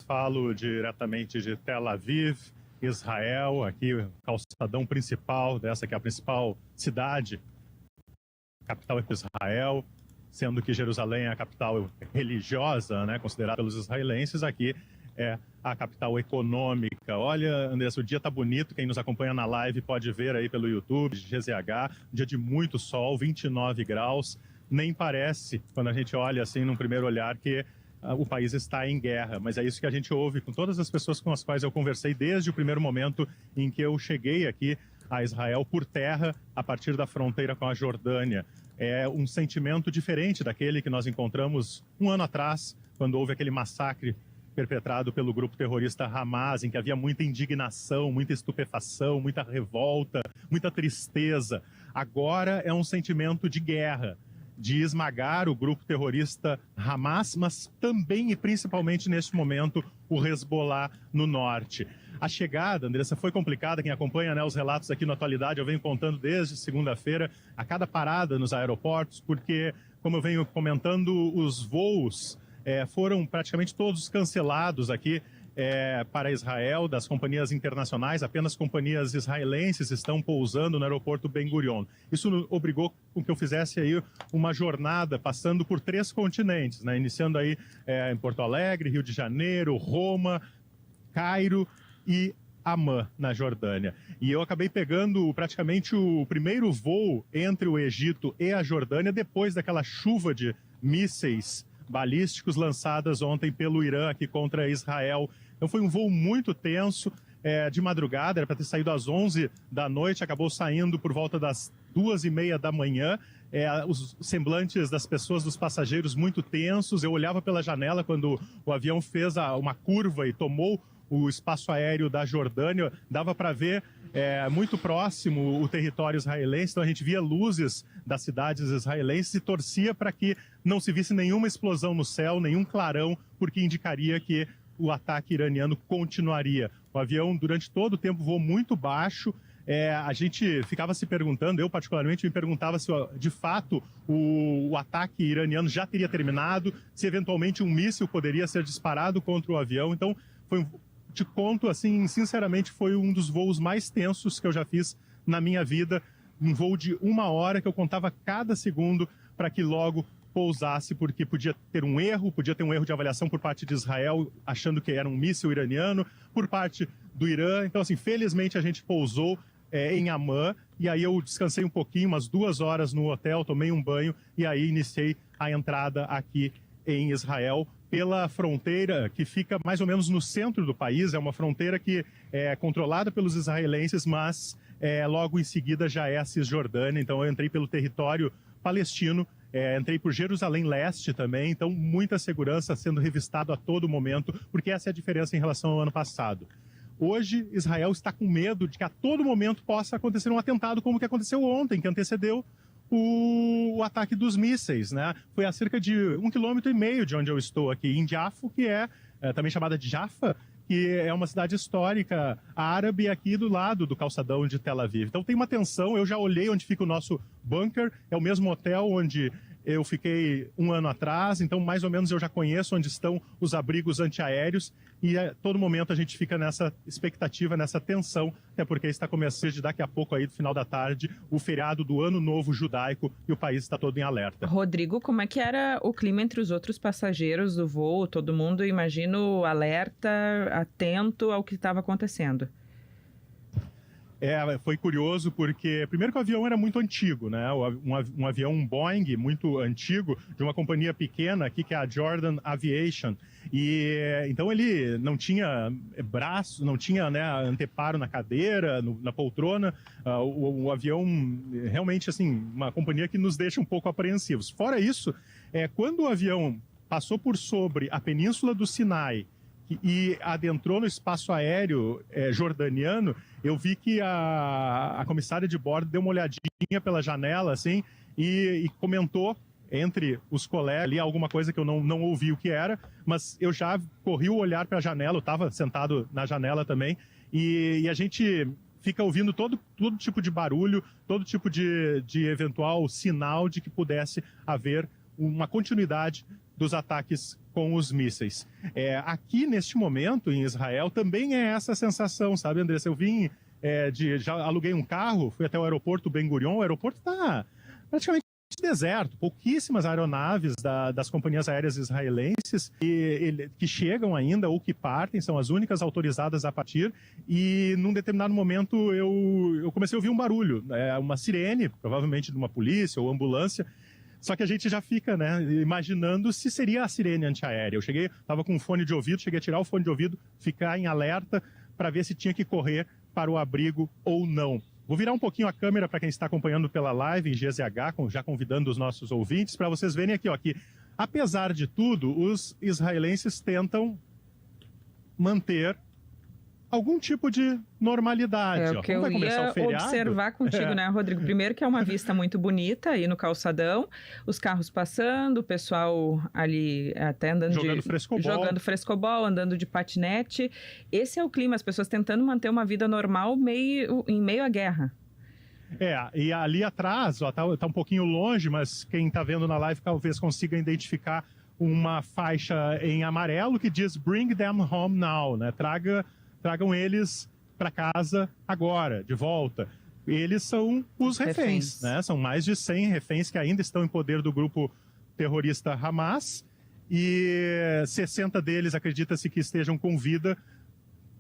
falo diretamente de Tel Aviv, Israel, aqui o calçadão principal dessa que é a principal cidade, capital de Israel, sendo que Jerusalém é a capital religiosa, né, considerada pelos israelenses. Aqui é a capital econômica. Olha, Andressa, o dia tá bonito, quem nos acompanha na live pode ver aí pelo YouTube, GZH, dia de muito sol, 29 graus, nem parece, quando a gente olha assim num primeiro olhar, que o país está em guerra, mas é isso que a gente ouve com todas as pessoas com as quais eu conversei desde o primeiro momento em que eu cheguei aqui a Israel por terra, a partir da fronteira com a Jordânia. É um sentimento diferente daquele que nós encontramos um ano atrás, quando houve aquele massacre perpetrado pelo grupo terrorista Hamas, em que havia muita indignação, muita estupefação, muita revolta, muita tristeza. Agora é um sentimento de guerra, de esmagar o grupo terrorista Hamas, mas também e principalmente neste momento o Hezbollah no norte. A chegada, Andressa, foi complicada. Quem acompanha, né, os relatos aqui na atualidade, eu venho contando desde segunda-feira, a cada parada nos aeroportos, porque, como eu venho comentando, os voos foram praticamente todos cancelados aqui para Israel, das companhias internacionais. Apenas companhias israelenses estão pousando no aeroporto Ben Gurion. Isso obrigou com que eu fizesse aí uma jornada passando por 3 continentes, né? Iniciando aí em Porto Alegre, Rio de Janeiro, Roma, Cairo e Amman, na Jordânia. E eu acabei pegando praticamente o primeiro voo entre o Egito e a Jordânia depois daquela chuva de mísseis balísticos lançadas ontem pelo Irã aqui contra Israel. Então foi um voo muito tenso, de madrugada, era para ter saído às 11 da noite, acabou saindo por volta das 2h30 da manhã. Os semblantes das pessoas, dos passageiros, muito tensos. Eu olhava pela janela quando o avião fez uma curva e tomou o espaço aéreo da Jordânia, dava para ver muito próximo o território israelense, então a gente via luzes das cidades israelenses e torcia para que não se visse nenhuma explosão no céu, nenhum clarão, porque indicaria que o ataque iraniano continuaria. O avião, durante todo o tempo, voou muito baixo. A gente ficava se perguntando, eu particularmente me perguntava se de fato o ataque iraniano já teria terminado, se eventualmente um míssil poderia ser disparado contra o avião. Então, te conto assim, sinceramente, foi um dos voos mais tensos que eu já fiz na minha vida. Um voo de 1 hora que eu contava cada segundo para que logo pousasse, porque podia ter um erro de avaliação por parte de Israel, achando que era um míssil iraniano, por parte do Irã. Então, assim, felizmente a gente pousou em Amman, e aí eu descansei um pouquinho, umas 2 horas no hotel, tomei um banho, e aí iniciei a entrada aqui em Israel, pela fronteira que fica mais ou menos no centro do país. É uma fronteira que é controlada pelos israelenses, mas logo em seguida já é a Cisjordânia. Então eu entrei pelo território palestino, entrei por Jerusalém Leste também, então muita segurança sendo revistado a todo momento, porque essa é a diferença em relação ao ano passado. Hoje, Israel está com medo de que a todo momento possa acontecer um atentado como o que aconteceu ontem, que antecedeu o ataque dos mísseis, né? Foi a cerca de 1,5 km de onde eu estou aqui, em Jafo, que é também chamada de Jaffa, que é uma cidade histórica árabe aqui do lado do calçadão de Tel Aviv. Então tem uma tensão, eu já olhei onde fica o nosso bunker, é o mesmo hotel onde eu fiquei 1 ano atrás, então mais ou menos eu já conheço onde estão os abrigos antiaéreos, e a todo momento a gente fica nessa expectativa, nessa tensão, até porque está começando de daqui a pouco aí, do final da tarde, o feriado do Ano Novo Judaico, e o país está todo em alerta. Rodrigo, como é que era o clima entre os outros passageiros do voo? Todo mundo, imagino, alerta, atento ao que estava acontecendo. Foi curioso porque, primeiro que o avião era muito antigo, né? Um avião Boeing muito antigo, de uma companhia pequena aqui, que é a Jordan Aviation. E então ele não tinha braço, não tinha, né, anteparo na cadeira, na poltrona. O avião, realmente, assim, uma companhia que nos deixa um pouco apreensivos. Fora isso, quando o avião passou por sobre a Península do Sinai e adentrou no espaço aéreo jordaniano, eu vi que a comissária de bordo deu uma olhadinha pela janela, assim, e comentou entre os colegas ali alguma coisa que eu não ouvi o que era, mas eu já corri o olhar para a janela, eu estava sentado na janela também, e a gente fica ouvindo todo tipo de barulho, todo tipo de eventual sinal de que pudesse haver uma continuidade dos ataques com os mísseis. Aqui, neste momento, em Israel, também é essa sensação, sabe, Andressa? Eu vim, já aluguei um carro, fui até o aeroporto Ben Gurion, o aeroporto está praticamente deserto, pouquíssimas aeronaves das companhias aéreas israelenses que chegam ainda ou que partem, são as únicas autorizadas a partir, e num determinado momento eu comecei a ouvir um barulho, uma sirene, provavelmente de uma polícia ou ambulância, só que a gente já fica, né, imaginando se seria a sirene antiaérea. Eu estava com um fone de ouvido, cheguei a tirar o fone de ouvido, ficar em alerta para ver se tinha que correr para o abrigo ou não. Vou virar um pouquinho a câmera para quem está acompanhando pela live em GZH, já convidando os nossos ouvintes, para vocês verem aqui, ó, que apesar de tudo, os israelenses tentam manter algum tipo de normalidade. O que eu ia observar contigo, né, Rodrigo? Primeiro que é uma vista muito bonita aí no calçadão, os carros passando, o pessoal ali até andando jogando frescobol, andando de patinete. Esse é o clima, as pessoas tentando manter uma vida normal em meio à guerra. E ali atrás, ó, tá um pouquinho longe, mas quem está vendo na live talvez consiga identificar uma faixa em amarelo que diz "Bring them home now", né? Tragam eles para casa agora, de volta. Eles são os reféns, né? São mais de 100 reféns que ainda estão em poder do grupo terrorista Hamas, e 60 deles acredita-se que estejam com vida.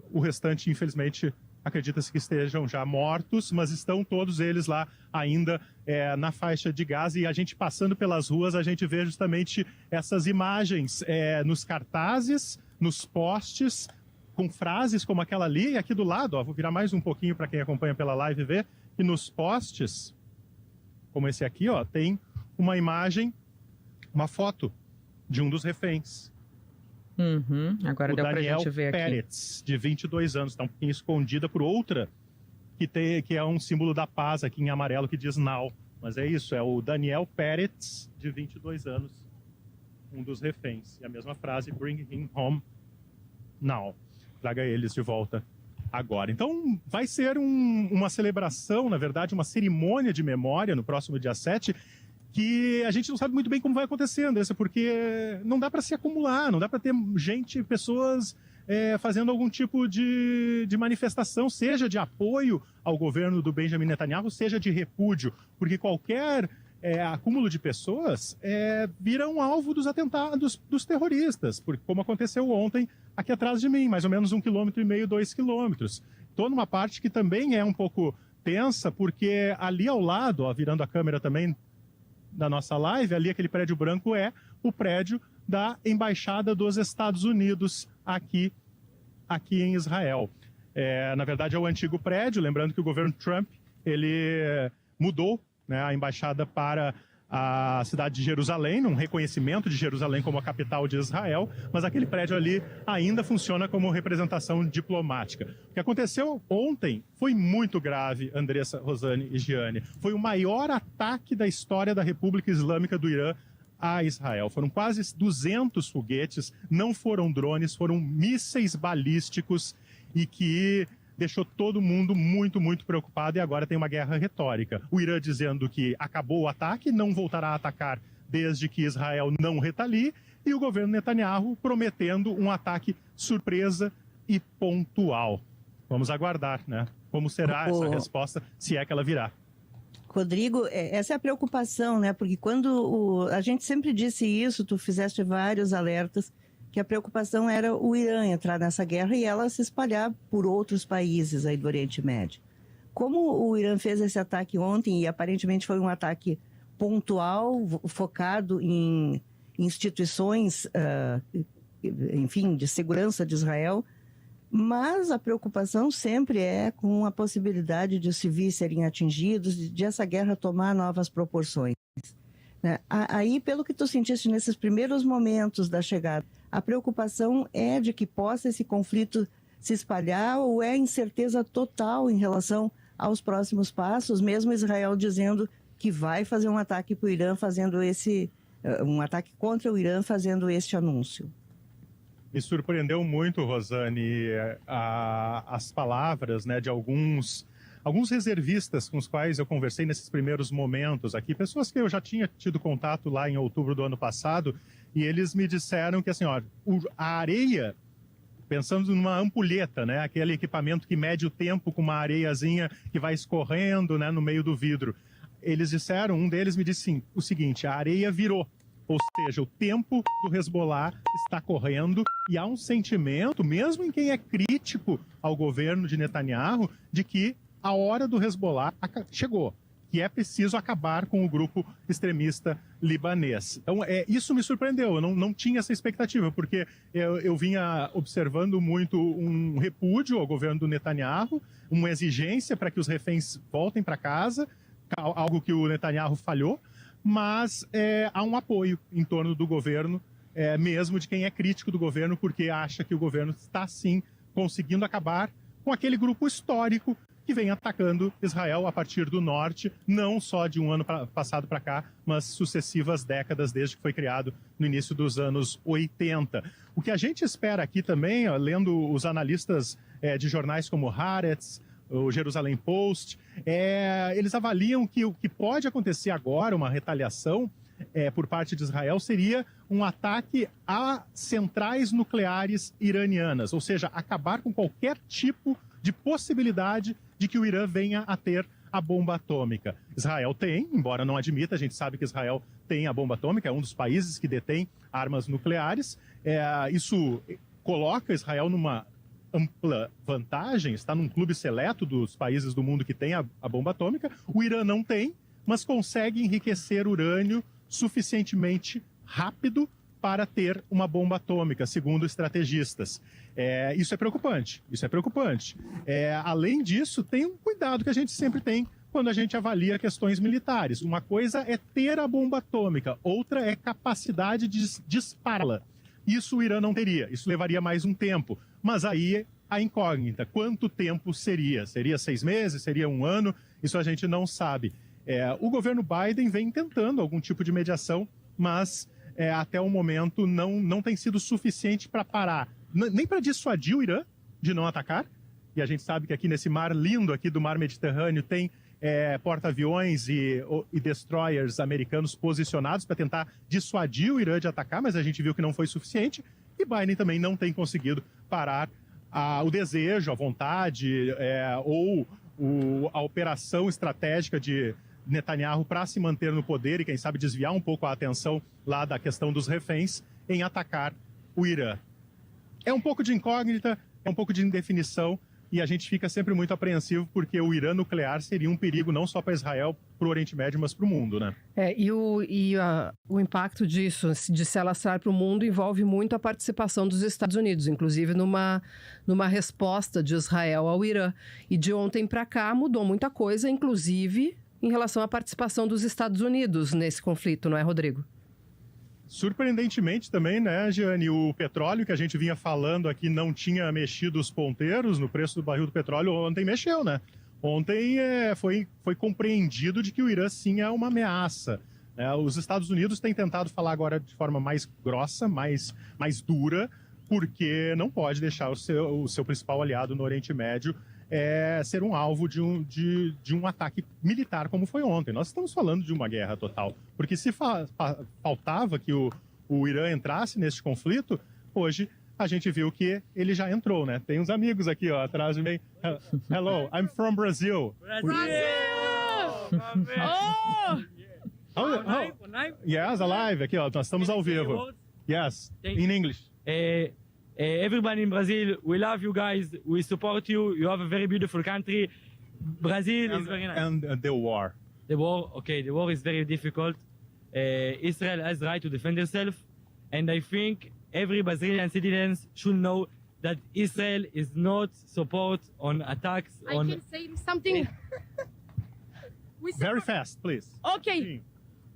O restante, infelizmente, acredita-se que estejam já mortos, mas estão todos eles lá ainda na faixa de Gaza, e a gente passando pelas ruas, a gente vê justamente essas imagens nos cartazes, nos postes, com frases como aquela ali, e aqui do lado, ó, vou virar mais um pouquinho para quem acompanha pela live ver, e nos postes, como esse aqui, ó, tem uma imagem, uma foto de um dos reféns. Agora deu pra gente ver aqui. Daniel Peretz, de 22 anos, está um pouquinho escondida por outra, que é um símbolo da paz aqui em amarelo, que diz Now. Mas é isso, é o Daniel Peretz, de 22 anos, um dos reféns. E a mesma frase, "Bring him home now". Traga eles de volta agora. Então, vai ser uma celebração, na verdade, uma cerimônia de memória no próximo dia 7, que a gente não sabe muito bem como vai acontecer, Andressa, porque não dá para se acumular, não dá para ter pessoas fazendo algum tipo de manifestação, seja de apoio ao governo do Benjamin Netanyahu, seja de repúdio, porque qualquer acúmulo de pessoas vira um alvo dos atentados dos terroristas, porque, como aconteceu ontem aqui atrás de mim, mais ou menos 1,5 km, 2 quilômetros. Estou numa parte que também é um pouco tensa, porque ali ao lado, ó, virando a câmera também da nossa live, ali aquele prédio branco é o prédio da Embaixada dos Estados Unidos aqui em Israel. Na verdade é o antigo prédio, lembrando que o governo Trump ele mudou, né, a embaixada para a cidade de Jerusalém, um reconhecimento de Jerusalém como a capital de Israel, mas aquele prédio ali ainda funciona como representação diplomática. O que aconteceu ontem foi muito grave, Andressa, Rosane e Giane. Foi o maior ataque da história da República Islâmica do Irã a Israel. Foram quase 200 foguetes, não foram drones, foram mísseis balísticos, e que deixou todo mundo muito, muito preocupado, e agora tem uma guerra retórica. O Irã dizendo que acabou o ataque, não voltará a atacar desde que Israel não retalie, e o governo Netanyahu prometendo um ataque surpresa e pontual. Vamos aguardar, né? Como será essa resposta, se é que ela virá. Rodrigo, essa é a preocupação, né? Porque quando a gente sempre disse isso, tu fizeste vários alertas, que a preocupação era o Irã entrar nessa guerra e ela se espalhar por outros países aí do Oriente Médio. Como o Irã fez esse ataque ontem, e aparentemente foi um ataque pontual, focado em instituições, enfim, de segurança de Israel, mas a preocupação sempre é com a possibilidade de os civis serem atingidos, de essa guerra tomar novas proporções. Aí, pelo que tu sentiste nesses primeiros momentos da chegada, a preocupação é de que possa esse conflito se espalhar, ou é incerteza total em relação aos próximos passos, mesmo Israel dizendo que vai fazer um ataque para o Irã, um ataque contra o Irã, fazendo este anúncio? Me surpreendeu muito, Rosane, as palavras, né, de alguns reservistas com os quais eu conversei nesses primeiros momentos aqui, pessoas que eu já tinha tido contato lá em outubro do ano passado, e eles me disseram que, assim, ó, a areia, pensamos numa ampulheta, né, aquele equipamento que mede o tempo com uma areiazinha que vai escorrendo, né, no meio do vidro. Eles disseram, um deles me disse sim, o seguinte, a areia virou. Ou seja, o tempo do Hezbollah está correndo e há um sentimento, mesmo em quem é crítico ao governo de Netanyahu, de que a hora do Hezbollah chegou, que é preciso acabar com o grupo extremista libanês. Então, isso me surpreendeu, eu não tinha essa expectativa, porque eu vinha observando muito um repúdio ao governo do Netanyahu, uma exigência para que os reféns voltem para casa, algo que o Netanyahu falhou, mas há um apoio em torno do governo, mesmo de quem é crítico do governo, porque acha que o governo está, sim, conseguindo acabar com aquele grupo histórico que vem atacando Israel a partir do norte, não só de um ano passado para cá, mas sucessivas décadas desde que foi criado no início dos anos 80. O que a gente espera aqui também, ó, lendo os analistas de jornais como Haaretz, o Jerusalem Post, eles avaliam que o que pode acontecer agora, uma retaliação por parte de Israel, seria um ataque a centrais nucleares iranianas, ou seja, acabar com qualquer tipo de possibilidade de que o Irã venha a ter a bomba atômica. Israel tem, embora não admita, a gente sabe que Israel tem a bomba atômica, é um dos países que detém armas nucleares. Isso coloca Israel numa ampla vantagem, está num clube seleto dos países do mundo que tem a bomba atômica. O Irã não tem, mas consegue enriquecer urânio suficientemente rápido para ter uma bomba atômica, segundo estrategistas. Isso é preocupante, além disso, tem um cuidado que a gente sempre tem quando a gente avalia questões militares. Uma coisa é ter a bomba atômica, outra é capacidade de dispará-la. Isso o Irã não teria, isso levaria mais um tempo. Mas aí a incógnita, quanto tempo seria? Seria 6 meses? Seria 1 ano? Isso a gente não sabe. O governo Biden vem tentando algum tipo de mediação, mas até o momento não tem sido suficiente para parar, nem para dissuadir o Irã de não atacar. E a gente sabe que aqui nesse mar lindo aqui do mar Mediterrâneo tem porta-aviões e destroyers americanos posicionados para tentar dissuadir o Irã de atacar, mas a gente viu que não foi suficiente. E Biden também não tem conseguido parar o desejo, a vontade ou a operação estratégica de Netanyahu para se manter no poder e, quem sabe, desviar um pouco a atenção lá da questão dos reféns em atacar o Irã. É um pouco de incógnita, é um pouco de indefinição, e a gente fica sempre muito apreensivo porque o Irã nuclear seria um perigo não só para Israel, para o Oriente Médio, mas para o mundo, né? O impacto disso, de se alastrar para o mundo, envolve muito a participação dos Estados Unidos, inclusive numa resposta de Israel ao Irã. E de ontem para cá mudou muita coisa, inclusive em relação à participação dos Estados Unidos nesse conflito, não é, Rodrigo? Surpreendentemente também, né, Giane, o petróleo que a gente vinha falando aqui não tinha mexido os ponteiros no preço do barril do petróleo, ontem mexeu, né? Ontem foi compreendido de que o Irã sim é uma ameaça. Os Estados Unidos têm tentado falar agora de forma mais grossa, mais dura, porque não pode deixar o seu principal aliado no Oriente Médio ser um alvo de um ataque militar como foi ontem. Nós estamos falando de uma guerra total, porque se faltava que o Irã entrasse nesse conflito, hoje a gente viu que ele já entrou, né? Tem uns amigos aqui, ó, atrás de mim. Hello, I'm from Brazil. Yes, alive. Aqui, ó, nós estamos ao vivo. Yes, in English. Everybody in Brazil, we love you guys, we support you, you have a very beautiful country. Brazil is very nice. And the war. The war, okay, the war is very difficult. Israel has the right to defend itself, and I think every Brazilian citizen should know that Israel is not support on attacks on... I can say something? Very fast, please. Okay, Sim.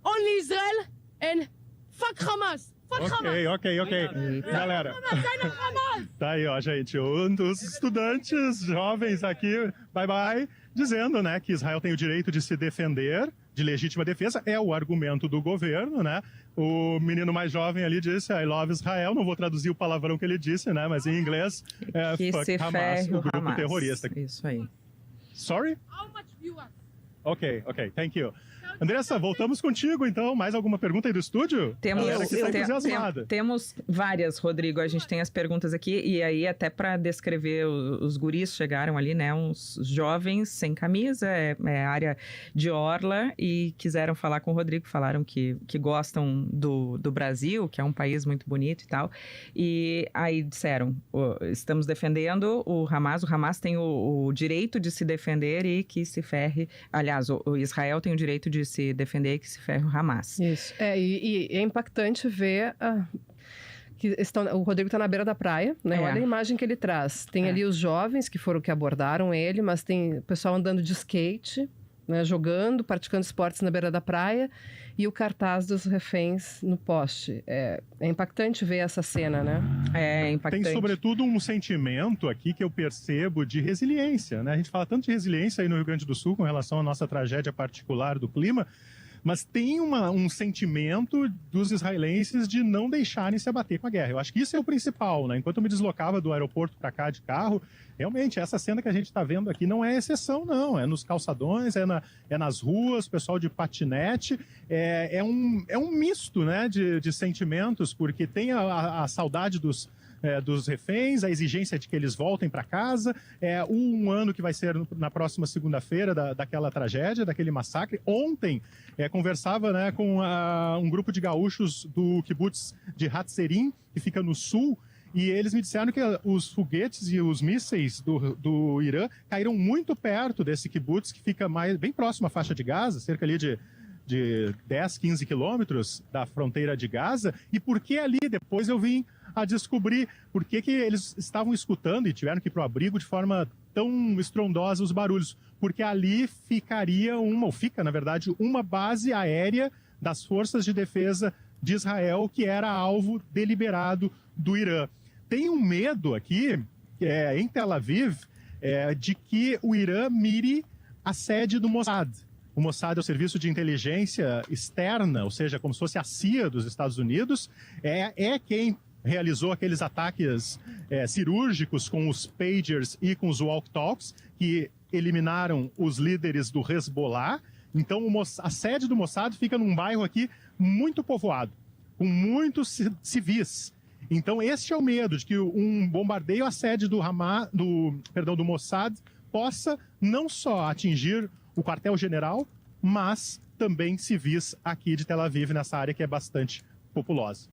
only Israel and fuck Hamas. Ok. Galera, tá aí, ó, gente, um dos estudantes jovens aqui, bye, dizendo, né, que Israel tem o direito de se defender, de legítima defesa, é o argumento do governo, né? O menino mais jovem ali disse, I love Israel, não vou traduzir o palavrão que ele disse, né, mas em inglês, fuck Hamas, o grupo terrorista. Isso aí. Sorry? How much viewers? Ok, thank you. Andressa, voltamos contigo, então. Mais alguma pergunta aí do estúdio? Temos várias, Rodrigo. A gente tem as perguntas aqui, e aí até para descrever, os guris chegaram ali, né? Uns jovens sem camisa, área de orla, e quiseram falar com o Rodrigo, falaram que gostam do Brasil, que é um país muito bonito e tal. E aí disseram, estamos defendendo o Hamas tem o direito de se defender e que se ferre. Aliás, o Israel tem o direito de se defender e que se ferre o Hamas. Isso. E é impactante ver o Rodrigo está na beira da praia, né? Olha a imagem que ele traz. Tem ali os jovens que foram que abordaram ele, mas tem o pessoal andando de skate, né? Jogando, praticando esportes na beira da praia, e o cartaz dos reféns no poste. É impactante ver essa cena, né? É impactante. Tem, sobretudo, um sentimento aqui que eu percebo de resiliência, né? A gente fala tanto de resiliência aí no Rio Grande do Sul com relação à nossa tragédia particular do clima, mas tem um sentimento dos israelenses de não deixarem se abater com a guerra. Eu acho que isso é o principal, né? Enquanto eu me deslocava do aeroporto para cá de carro, realmente, essa cena que a gente está vendo aqui não é exceção, não. É nos calçadões, é nas ruas, pessoal de patinete. É um misto, né, de sentimentos, porque tem a saudade dos reféns, a exigência de que eles voltem para casa, um ano que vai ser na próxima segunda-feira daquela tragédia, daquele massacre. Ontem, conversava, né, com um grupo de gaúchos do kibbutz de Hatzerim, que fica no sul, e eles me disseram que os foguetes e os mísseis do Irã caíram muito perto desse kibbutz, que fica bem próximo à faixa de Gaza, cerca ali de 10, 15 quilômetros da fronteira de Gaza. E por que ali? Depois eu vim a descobrir por que eles estavam escutando e tiveram que ir para o abrigo de forma tão estrondosa os barulhos. Porque ali ficaria fica, na verdade, uma base aérea das forças de defesa de Israel, que era alvo deliberado do Irã. Tem um medo aqui, em Tel Aviv, de que o Irã mire a sede do Mossad. O Mossad é o serviço de inteligência externa, ou seja, como se fosse a CIA dos Estados Unidos, quem realizou aqueles ataques cirúrgicos com os pagers e com os walk-talks, que eliminaram os líderes do Hezbollah. Então, a sede do Mossad fica num bairro aqui muito povoado, com muitos civis. Então, este é o medo de que um bombardeio à sede do Mossad possa não só atingir o quartel-general, mas também civis aqui de Tel Aviv, nessa área que é bastante populosa.